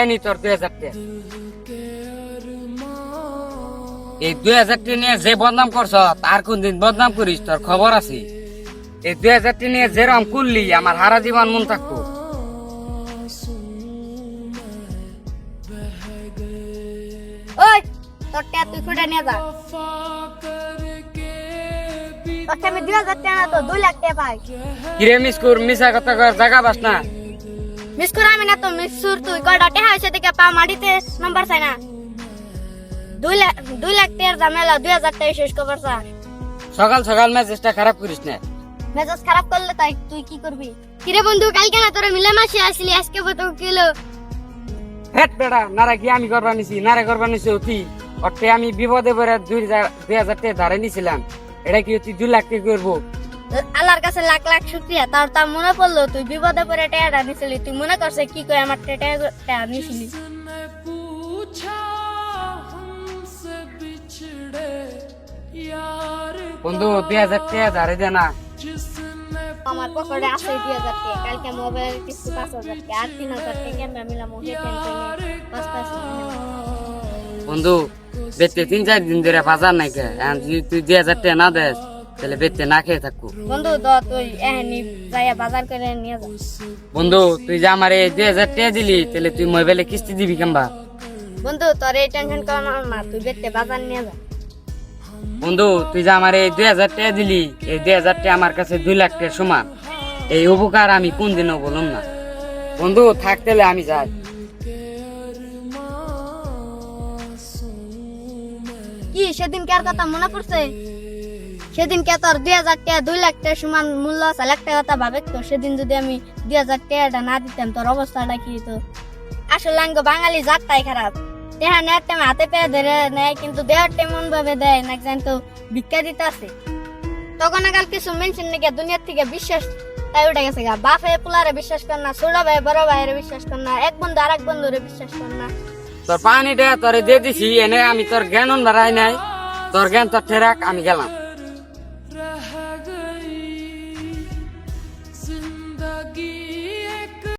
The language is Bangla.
এনি তোর 2000 টাকা। এই 2000 টাকা নিয়ে যে বদনাম করছ তার কোনদিন বদনাম করিস তোর খবর আছে। এই 2000 টাকা নিয়ে যেরকম করলি আমার সারা জীবন মন থাকতো। ওই তোর টাকা তুই খুঁড়ে নিয়ে যা। তোকে আমি 2000 টাকা না তো 2 লাখ টাকা পাই। কিরে মিসকুর মিশা কথা কর জায়গা বাস না। মিসকুর আমি না তো মিসুর তুই কয়টা টাকা হয়েছে দেখে পা মাটিতে নাম্বার চাই না। 2 লাখ টাকার ঝামেলা 2000 টাকা শেষ করবার চা। সকাল সকাল মেজাজটা খারাপ করিস না। মেজাজ খারাপ করলে তাই তুই কি করবি? কিরে বন্ধু কালকে না তোরা মিলেমাসে আসলি আজকে বতো কিলো। হেট বেড়া নারা কি আমি করবা নিছি নারে করবা নিছি অতি অটে আমি বিপদে পড়ে 2000 টাকা ধারে নিছিলাম। এটা কি তুই 2 লাখ টাকা করবো? আল্লাহর কাছে লাখ লাখ শুকরিয়া। তা মনে পড়লো তুই বিপদে পড়ে টাকাটা নিছিলি। তুই মনে করছে কি কই আমার টাকা নিছিলি। বন্ধু 2000 টাকা ধারে দে না। আমার পকেটে আছে 2000 টাকা। কালকে মোবাইল কিস্তি 5000 টাকা আর 3000 টাকা আমরা মিলাম ওহে টেনশনে 5 বন্ধু বেতে 3-4 দিন ধরে বাজার নাই কে। এখন যদি তুই 2000 টাকা না দেস তাহলে বেতে না খেয়ে থাকবো। বন্ধু তুই এহনি যাইয়া বাজার করে নিয়ে যা। বন্ধু তুই যে আমার এই 2000 টাকা দিলি তাহলে তুই মোবাইলে কিস্তি দিবি কেমবা? বন্ধু তোর এই টেনশন কর না, তুই বেতে বাজার নিয়ে যা। বন্ধু তুই যে আমার এই 2000 টাকা দিলি এই 2000 টাকা আমার কাছে 2 লাখ টাকার সমান। এই উপকার আমি কোনদিনও বললাম না। বন্ধু থাকতে আমি যাই। কি সেদিন কার কথা মনে পড়ছে? সেদিন কে তোর 2000 টাকা 2 লাখ টাকা সমান মূল্য আছে। লাখ টাকা কথা ভাবে তো সেদিন যদি আমি 2000 টাকাটা না দিতাম তোর অবস্থাটা কি হতো? আসলে আঙ্গ বাঙালি জাতটাই খারাপ। টেহা নেওয়ার টাইম হাতে পেয়ে ধরে নেয় কিন্তু দেওয়ার টাইম মন ভাবে দেয় না। জান তো ভিক্ষা দিতে আছে তখন আগাল কিছু মেনশন নাকি দুনিয়ার থেকে বিশ্বাস তাই উঠে গেছে গা। বাপে পোলারে বিশ্বাস কর না, ছোট ভাই বড় ভাইয়ের বিশ্বাস কর না, এক বন্ধু আর এক বন্ধুরে বিশ্বাস কর না। তোর পানিটা তোরে দিয়ে দিছি এনে আমি তোর জ্ঞান বাড়াই নাই। তোর জ্ঞান তোর ঠেরাক আমি গেলাম।